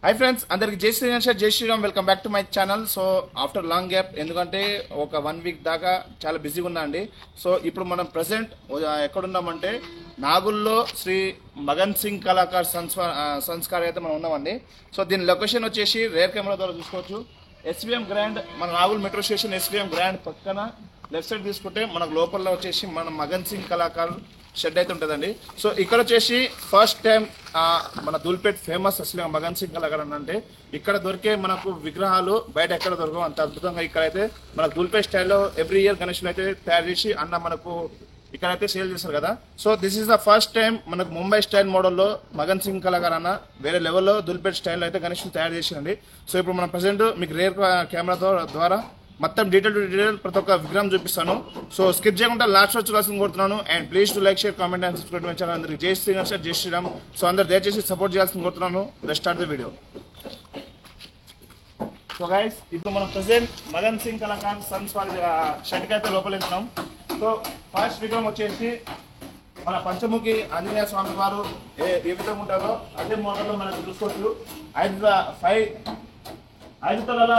Hi friends, అందరికి జై Shriram sir, జై Shriram. Welcome back to my channel. So after long gap, ఎందుకంటే ఒక 1 వీక్ దాకా చాలా బిజీగా ఉన్నా అండి. సో ఇప్పుడు మనం ప్రజెంట్ ఎక్కడున్నామంటే నాగుల్లో శ్రీ మగన్ సింగ్ కళాకార్ సంస్కార్ అయితే మనం ఉన్నామండి. సో దీని లొకేషన్ వచ్చేసి రేర్ కెమెరా ద్వారా చూసుకోవచ్చు. ఎస్విఎం గ్రాండ్, మన Nagul metro station SVM grand పక్కన లెఫ్ట్ సైడ్ తీసుకుంటే మనకు లోపల వచ్చేసి మన మగన్ సింగ్ కళాకార్ షెడ్ అయితే ఉంటుందండి. సో ఇక్కడ వచ్చేసి ఫస్ట్ టైం మన దూల్పేట్ ఫేమస్ అసలు మగన్ సింగ్ కళాకార్ అంటే ఇక్కడ దొరికే మనకు విగ్రహాలు బయట ఎక్కడ దొరకవు, అంత అద్భుతంగా ఇక్కడైతే మనకు దూల్పేట్ స్టైల్లో ఎవ్రీ ఇయర్ గణేష్లు అయితే తయారు చేసి మనకు ఇక్కడైతే సేల్ చేస్తారు కదా. So this is the first time మనకు ముంబై స్టైల్ మోడల్లో మగన్ సింగ్ కళాకార్ వేరే లెవెల్లో దూల్పేట్ స్టైల్లో అయితే గణేష్లు తయారు చేసిందండి. సో ఇప్పుడు మనం ప్రజెంట్ మీకు రేర్ కెమెరా ద్వారా మొత్తం డీటెయిల్ ప్రతి ఒక్క విగ్రహం చూపిస్తాను. సో స్కిప్ చేయకుండా లాస్ట్ వచ్చి rushing కొడుతున్నాను. And please to like, share, comment and subscribe my channel. అందరికి జై శ్రీరామ్ సార్, జై శ్రీరామ్. సో అందరు దయచేసి సపోర్ట్ చేయాల్సింది కోరుతున్నాను. Let's start the video. So guys, ఇప్పుడు మనం ప్రెసెంట్ మగన్ సింగ్ కళాకార్ సంస్కార్ షెడ్కి అయితే లోపల వెళ్తున్నాం. సో ఫస్ట్ విగ్రహం వచ్చేసి మన పంచముఖి ఆంజనేయ స్వామి వారు ఏ విధంగా ఉంటారో అదే మోడల్లో మనకు చూసుకోవచ్చు. 5 తలల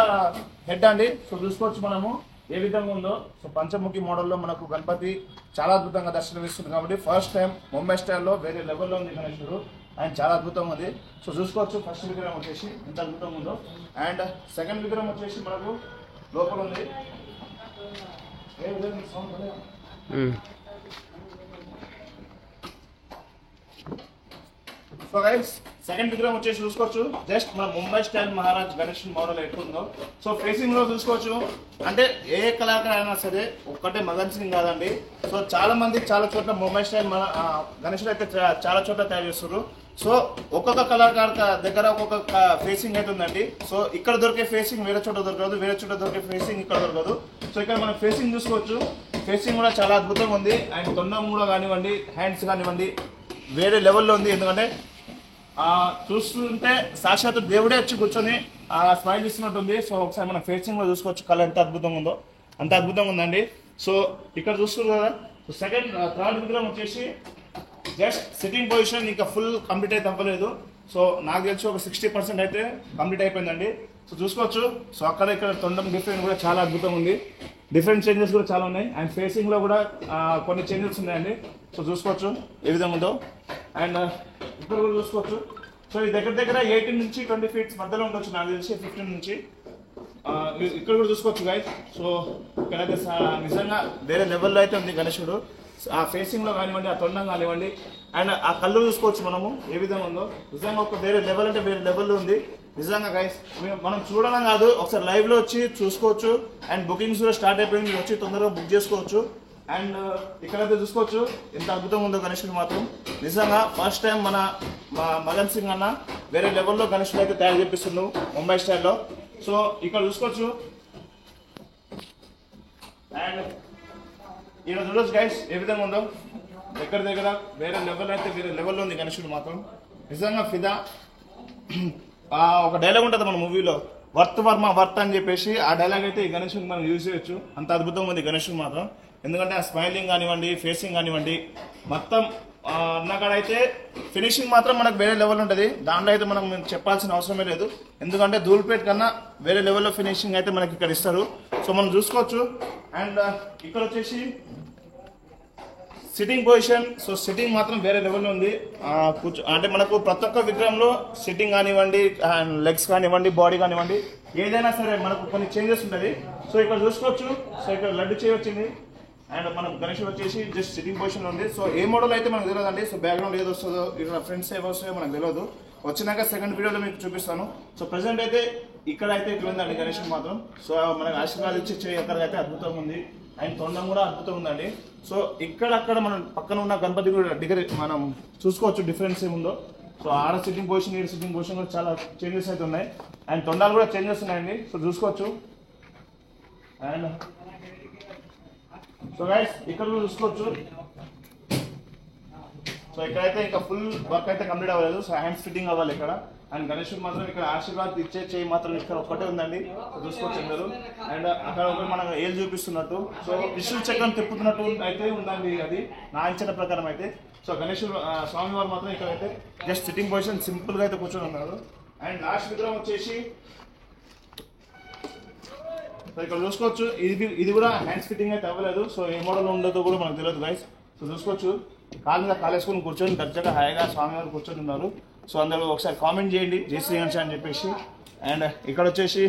హెడ్ అండి. సో చూసుకోవచ్చు మనము ఏ విధంగా ఉందో. సో పంచముఖి మోడల్లో మనకు గణపతి చాలా అద్భుతంగా దర్శనమిస్తుంది కాబట్టి ఫస్ట్ టైం ముంబై స్టైల్లో వేరే లెవెల్లో ఉంది గణేశుడు. ఆయన చాలా అద్భుతంగా ఉంది. సో చూసుకోవచ్చు ఫస్ట్ విగ్రహం వచ్చేసి ఎంత అద్భుతంగా ఉందో. అండ్ సెకండ్ విగ్రహం వచ్చేసి మనకు లోపల ఉంది. ఏ విధంగా సౌండ్. సో గైస్, సెకండ్ విగ్రహం వచ్చేసి చూసుకోవచ్చు. జస్ట్ మన ముంబై స్టైల్ మహారాజ్ గణేష్ మోడల్ ఎట్లుందో. సో ఫేసింగ్ లో చూసుకోవచ్చు. అంటే ఏ కళాకారు అయినా సరే ఒక్కటే మగన్ సింగ్ కాదండి. సో చాలా మంది చాలా చోట్ల ముంబై స్టైల్ గణేషులు అయితే చాలా చోట్ల తయారు చేస్తారు. సో ఒక్కొక్క కళాకారు దగ్గర ఒక్కొక్క ఫేసింగ్ అయితే ఉందండి. సో ఇక్కడ దొరికే ఫేసింగ్ వేరే చోట దొరకదు, వేరే చోట దొరికే ఫేసింగ్ ఇక్కడ దొరకదు. సో ఇక్కడ మనం ఫేసింగ్ చూసుకోవచ్చు. ఫేసింగ్ కూడా చాలా అద్భుతంగా ఉంది. అండ్ తొండం కూడా కానివ్వండి, హ్యాండ్స్ కానివ్వండి వేరే లెవెల్లో ఉంది. ఎందుకంటే చూస్తుంటే సాక్షాత్ దేవుడే వచ్చి కూర్చొని స్మైల్ ఇస్తున్నట్టుంది. సో ఒకసారి మన ఫేసింగ్ లో చూసుకోవచ్చు కళ ఎంత అద్భుతంగా ఉందో, అంత అద్భుతంగా ఉందండి. సో ఇక్కడ చూస్తున్నారు కదా. సో థర్డ్ విగ్రహం వచ్చేసి జస్ట్ సిట్టింగ్ పొజిషన్ ఇంకా ఫుల్ కంప్లీట్ అయితే అవ్వలేదు. సో నాకు తెలిసి ఒక 60% అయితే కంప్లీట్ అయిపోయిందండి. సో చూసుకోవచ్చు. సో అక్కడ ఇక్కడ తొండం డిఫరెంట్ కూడా చాలా అద్భుతంగా ఉంది. డిఫరెంట్ చేంజెస్ కూడా చాలా ఉన్నాయి. అండ్ ఫేసింగ్ లో కూడా కొన్ని చేంజెస్ ఉన్నాయండి. సో చూసుకోవచ్చు ఏ విధంగా ఉందో. అండ్ ఇక్కడ కూడా చూసుకోవచ్చు. సో ఈ దగ్గర 18 నుంచి 20 ఫీట్స్ మధ్యలో ఉండొచ్చు, నాకు తెలిసి 15 నుంచి. ఇక్కడ కూడా చూసుకోవచ్చు గైస్. సో ఇక్కడైతే నిజంగా వేరే లెవెల్లో అయితే ఉంది గణేశుడు. ఆ ఫేసింగ్ లో కానివ్వండి, ఆ తొండం కానివ్వండి, అండ్ ఆ కళ్ళు చూసుకోవచ్చు మనము ఏ విధంగా ఉందో. నిజంగా ఒక వేరే లెవెల్ అంటే వేరే లెవెల్లో ఉంది నిజంగా గైస్. మనం చూడడం కాదు, ఒకసారి లైవ్ లో వచ్చి చూసుకోవచ్చు. అండ్ బుకింగ్స్ కూడా స్టార్ట్ అయిపోయింది, మీరు వచ్చి తొందరగా బుక్ చేసుకోవచ్చు. అండ్ ఇక్కడైతే చూసుకోవచ్చు ఎంత అద్భుతంగా ఉందో గణేశుడు మాత్రం. నిజంగా ఫస్ట్ టైం మన మగన్ సింగ్ అన్న వేరే లెవెల్లో గణేశుడు అయితే తయారు చేపిస్తున్నావు ముంబై స్టైల్లో. సో ఇక్కడ చూసుకోవచ్చు. అండ్ ఇక్కడ చూడొచ్చు గైస్ ఏ విధంగా ఉందో. దగ్గర వేరే లెవెల్ అయితే వేరే లెవెల్లో ఉంది గణేశుడు మాత్రం. నిజంగా ఫిదా. ఒక డైలాగ్ ఉంటుంది మన మూవీలో, వర్త్ వర్మ వర్త్ అని చెప్పేసి. ఆ డైలాగ్ అయితే ఈ గణేశుడు మనం యూజ్ చేయొచ్చు. అంత అద్భుతంగా ఉంది గణేశుడు మాత్రం. ఎందుకంటే ఆ స్మైలింగ్ కానివ్వండి, ఫేసింగ్ కానివ్వండి, మొత్తం అన్నకాడైతే ఫినిషింగ్ మాత్రం మనకు వేరే లెవెల్ ఉంటుంది. దాంట్లో అయితే మనం చెప్పాల్సిన అవసరమే లేదు. ఎందుకంటే ధూల్పేట్ కన్నా వేరే లెవెల్లో ఫినిషింగ్ అయితే మనకి ఇక్కడ ఇస్తారు. సో మనం చూసుకోవచ్చు. అండ్ ఇక్కడ వచ్చేసి సిట్టింగ్ పొజిషన్. సో సిట్టింగ్ మాత్రం వేరే లెవెల్లో ఉంది. అంటే మనకు ప్రతి ఒక్క విగ్రహంలో సిట్టింగ్ కానివ్వండి, లెగ్స్ కానివ్వండి, బాడీ కానివ్వండి, ఏదైనా సరే మనకు కొన్ని చేంజెస్ ఉంటుంది. సో ఇక్కడ చూసుకోవచ్చు. సో ఇక్కడ లడ్డు చేయొచ్చింది. అండ్ మనకు గణేశుడు వచ్చేసి జస్ట్ సిట్టింగ్ పొజిషన్ ఉంది. సో ఏ మోడల్ అయితే మనకు తెలియదు అండి. సో బ్యాక్గ్రౌండ్ ఏది వస్తుందో, ఇక్కడ ఫ్రంట్స్ ఏవి వస్తాయో మనకు తెలియదు. వచ్చినాక సెకండ్ వీడియోలో మీకు చూపిస్తాను. సో ప్రెసెంట్ అయితే ఇక్కడ అయితే ఇట్లా ఉందండి గణేశుడు మాత్రం. సో మనకు ఆశీర్వాదం ఇచ్చి ఎక్కడికైతే అద్భుతంగా ఉంది. అండ్ తొండం కూడా అద్భుతంగా ఉందండి. సో ఇక్కడక్కడ మనం పక్కన ఉన్న గణపతి కూడా మనం చూసుకోవచ్చు డిఫరెన్స్ ఏముందో. సో ఆడ సిట్టింగ్ పొజిషన్, ఈడ సిట్టింగ్ పొజిషన్ కూడా చాలా చేంజెస్ అయితే ఉన్నాయి. అండ్ తొండాలు కూడా చేంజెస్ ఉన్నాయండి. సో చూసుకోవచ్చు. అండ్ సో గైస్ ఇక్కడ కూడా చూసుకోవచ్చు. సో ఇక్కడైతే ఇంకా ఫుల్ వర్క్ అయితే కంప్లీట్ అవ్వలేదు. సో హ్యాండ్స్ ఫిట్టింగ్ అవ్వాలి ఇక్కడ. అండ్ గణేశుడు మాత్రం ఇక్కడ ఆశీర్వాద్ ఇచ్చే చేయి మాత్రం ఇక్కడ ఒక్కటే ఉందండి. చూసుకోవచ్చు అందరూ. అండ్ అక్కడ ఒకటి మనం ఏళ్ళు చూపిస్తున్నట్టు, సో విష్ణు చక్రం తిప్పుతున్నట్టు అయితే ఉందండి అది నా అంచనా ప్రకారం అయితే. సో గణేశుడు స్వామివారు మాత్రం ఇక్కడ అయితే జస్ట్ సిట్టింగ్ పొజిషన్ సింపుల్ గా అయితే కూర్చొని ఉన్నారు. అండ్ లాస్ట్ విగ్రహం వచ్చేసి సో ఇక్కడ చూసుకోవచ్చు, ఇది కూడా హ్యాండ్స్ ఫిట్టింగ్ అయితే అవ్వలేదు. సో ఏ మోడల్ ఉండదో కూడా మనకు తెలియదు గైస్. సో చూసుకోవచ్చు, కాలు మీద కాలేసుకొని కూర్చొని దర్జాగా హాయిగా స్వామి గారు కూర్చొని ఉన్నారు. సో అందరూ ఒకసారి కామెంట్ చేయండి జై శ్రీ గణేష్ అని చెప్పేసి. అండ్ ఇక్కడ వచ్చేసి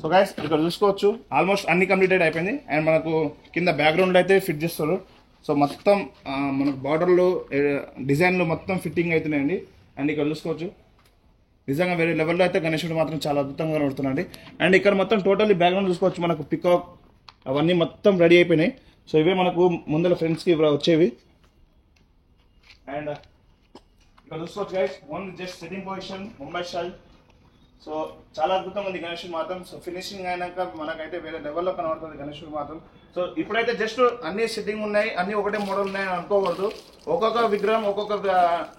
సో గైస్ ఇక్కడ చూసుకోవచ్చు, ఆల్మోస్ట్ అన్ని కంప్లీటెడ్ అయిపోయింది. అండ్ మనకు కింద బ్యాక్గ్రౌండ్లో అయితే ఫిట్ చేస్తారు. సో మొత్తం మనకు బార్డర్లు డిజైన్లు మొత్తం ఫిట్టింగ్ అవుతున్నాయండి. అండ్ ఇక్కడ చూసుకోవచ్చు, నిజంగా వేరే లెవెల్లో అయితే గణేశుడు మాత్రం చాలా అద్భుతంగా కనబడుతున్నాండి. అండ్ ఇక్కడ మొత్తం టోటల్లీ బ్యాక్గ్రౌండ్ చూసుకోవచ్చు, మనకు పికాక్ అవన్నీ మొత్తం రెడీ అయిపోయినాయి. సో ఇవే మనకు ముందర ఫ్రెండ్స్కి వచ్చేవి. అండ్ ఇక్కడ చూసుకోవచ్చు guys, only just sitting position Mumbai style. So చాలా అద్భుతంగా ఉంది గణేశుడు మాత్రం. సో ఫినిషింగ్ అయినాక మనకైతే వేరే లెవెల్లో కనబడుతుంది గణేశుడు మాత్రం. సో ఇప్పుడైతే జస్ట్ అన్ని సిట్టింగ్ ఉన్నాయి, అన్ని ఒకటే మోడల్ ఉన్నాయి అనుకోకూడదు. ఒక్కొక్క విగ్రహం ఒక్కొక్క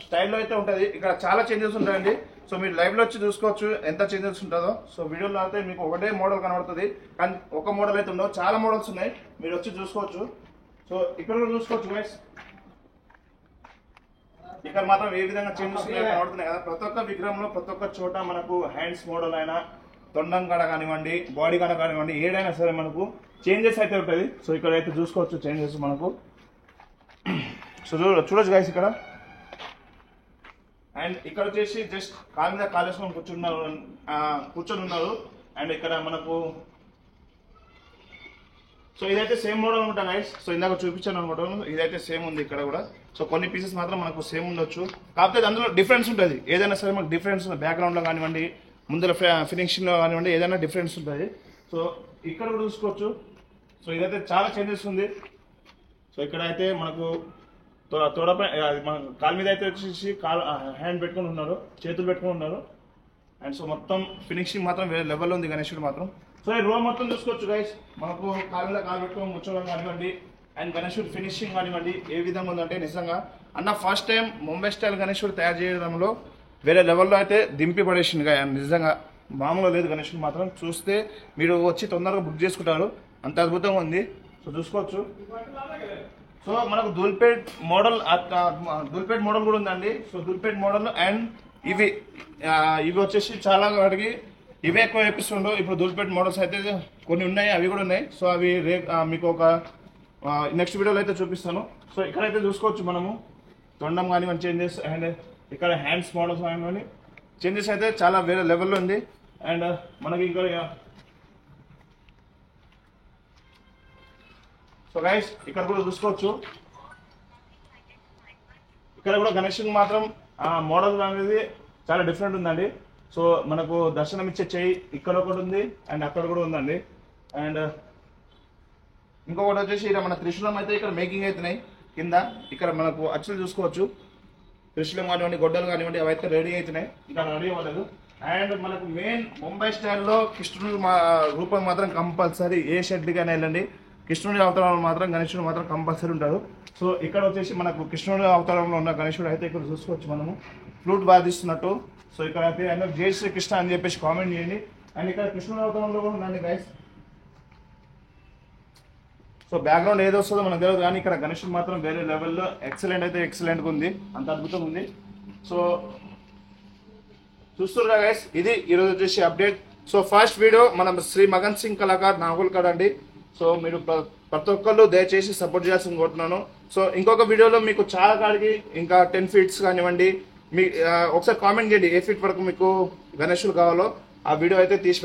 స్టైల్లో అయితే ఉంటుంది. ఇక్కడ చాలా చేంజెస్ ఉంటాయండి. సో మీరు లైవ్లో వచ్చి చూసుకోవచ్చు ఎంత చేంజెస్ ఉంటుందో. సో వీడియోలో అయితే మీకు ఒకటే మోడల్ కనబడుతుంది, కానీ ఒక మోడల్ అయితే ఉండవు, చాలా మోడల్స్ ఉన్నాయి, మీరు వచ్చి చూసుకోవచ్చు. సో ఇక్కడ కూడా చూసుకోవచ్చు గైస్, ఇక్కడ మాత్రం ఏ విధంగా చేంజెస్ కనబడుతున్నాయి కదా. ప్రతి ఒక్క విగ్రహంలో ప్రతి ఒక్క చోట మనకు హ్యాండ్స్ మోడల్ అయినా, తొండం కాడ కానివ్వండి, బాడీ కాడ కానివ్వండి, ఏదైనా సరే మనకు చేంజెస్ అయితే ఉంటుంది. సో ఇక్కడ అయితే చూసుకోవచ్చు చేంజెస్ మనకు. సో చూడొచ్చు గైస్ ఇక్కడ. అండ్ ఇక్కడ వచ్చేసి జస్ట్ కాలు మీద కాలేసుకొని కూర్చొని ఉన్నారు. అండ్ ఇక్కడ మనకు సో ఇదైతే సేమ్ మోడల్ ఉంటా గైస్. సో ఇందాక చూపించాను అనుకుంటాను, ఇదైతే సేమ్ ఉంది ఇక్కడ కూడా. సో కొన్ని పీసెస్ మాత్రం మనకు సేమ్ ఉండొచ్చు, కాకపోతే అందులో డిఫరెన్స్ ఉంటుంది. ఏదైనా సరే మనకు డిఫరెన్స్ బ్యాక్గ్రౌండ్లో కానివ్వండి, ముందర ఫినిషింగ్లో కానివ్వండి, ఏదైనా డిఫరెన్స్ ఉంటుంది. సో ఇక్కడ కూడా చూసుకోవచ్చు. సో ఇదైతే చాలా చేంజెస్ ఉంది. సో ఇక్కడ అయితే మనకు తోడపై మన కాలు మీద అయితే వచ్చేసి హ్యాండ్ పెట్టుకుని ఉన్నారు, చేతులు పెట్టుకుని ఉన్నారు. అండ్ సో మొత్తం ఫినిషింగ్ మాత్రం వేరే లెవెల్లో ఉంది గణేశుడు మాత్రం. సో ఈ రో మొత్తం చూసుకోవచ్చు గైస్, మనకు కాలు మీద కాలు పెట్టుకొని కూర్చోవడం కానివ్వండి, అండ్ గణేశుడు ఫినిషింగ్ కానివ్వండి ఏ విధంగా ఉందంటే నిజంగా అన్న ఫస్ట్ టైం ముంబై స్టైల్ గణేశుడు తయారు చేయడంలో వేరే లెవెల్లో అయితే దింపి పడేసింది. నిజంగా మామూలుగా లేదు గణేశుడు మాత్రం. చూస్తే మీరు వచ్చి తొందరగా బుక్ చేసుకుంటారు, అంత అద్భుతంగా ఉంది. సో చూసుకోవచ్చు. సో మనకు దుల్పేట్ మోడల్ కూడా ఉందండి. సో దుల్పేట్ మోడల్ అండ్ ఇవి వచ్చేసి చాలా వాటికి ఇవే ఎక్కువ వేపిస్తుండవు. ఇప్పుడు దుల్పేట్ మోడల్స్ అయితే కొన్ని ఉన్నాయి, అవి కూడా ఉన్నాయి. సో అవి మీకు ఒక నెక్స్ట్ వీడియోలో అయితే చూపిస్తాను. సో ఇక్కడైతే చూసుకోవచ్చు మనము తొండం కానివ్వండి చేంజెస్, అండ్ ఇక్కడ హ్యాండ్స్ మోడల్స్ కానివ్వండి చేంజెస్ అయితే చాలా వేరే లెవెల్లో ఉంది. అండ్ మనకి ఇంకా సో గైస్ ఇక్కడ కూడా చూసుకోవచ్చు, ఇక్కడ కూడా గణేశుడికి మాత్రం మోడల్ అనేది చాలా డిఫరెంట్ ఉందండి. సో మనకు దర్శనం ఇచ్చే చెయ్యి ఇక్కడ ఒకటి ఉంది, అండ్ అక్కడ కూడా ఉందండి. అండ్ ఇంకొకటి వచ్చేసి ఇక్కడ మన త్రిశూలం అయితే ఇక్కడ మేకింగ్ అవుతున్నాయి కింద. ఇక్కడ మనకు అచ్చులు చూసుకోవచ్చు, త్రిశూలం కానివ్వండి, గొడ్డలు కానివ్వండి, అవి అయితే రెడీ అవుతున్నాయి, ఇంకా రెడీ అవ్వలేదు. అండ్ మనకు మెయిన్ ముంబై స్టైల్లో కృష్ణుడు రూపం మాత్రం కంపల్సరీ, ఏ షెడ్లకైనా వెళ్ళండి కృష్ణుడి అవతారంలో మాత్రం గణేశుడు మాత్రం కంపల్సరీ ఉంటారు. సో ఇక్కడ వచ్చేసి మనకు కృష్ణుడి అవతారంలో ఉన్న గణేశుడు అయితే ఇక్కడ చూసుకోవచ్చు మనము ఫ్లూట్ బాధిస్తున్నట్టు. సో ఇక్కడ అయితే అందరూ జై శ్రీ కృష్ణ అని చెప్పేసి కామెంట్ చేయండి. అండ్ ఇక్కడ కృష్ణుడి అవతారంలో కూడా ఉందండి గైస్. సో బ్యాక్గ్రౌండ్ ఏదో వస్తుందో మనకు తెలియదు, కానీ ఇక్కడ గణేశుడు మాత్రం వేరే లెవెల్లో ఎక్సలెంట్ అయితే ఎక్సలెంట్గా ఉంది, అంత అద్భుతంగా ఉంది. సో చూస్తున్నారు గైస్, ఇది ఈరోజు వచ్చేసి అప్డేట్. సో ఫస్ట్ వీడియో మనం శ్రీ మగన్ సింగ్ కళాకార్ నాగోల్కర్ అండి. సో మీరు ప్రతి ఒక్కళ్ళు దయచేసి సపోర్ట్ చేయాల్సింది కోరుతున్నాను. సో ఇంకొక వీడియోలో మీకు చాలా కాడికి ఇంకా 10 ఫీట్స్ కానివ్వండి, మీ ఒకసారి కామెంట్ చేయండి ఏ ఫీట్ వరకు మీకు గణేశుడు కావాలో, ఆ వీడియో అయితే తీసి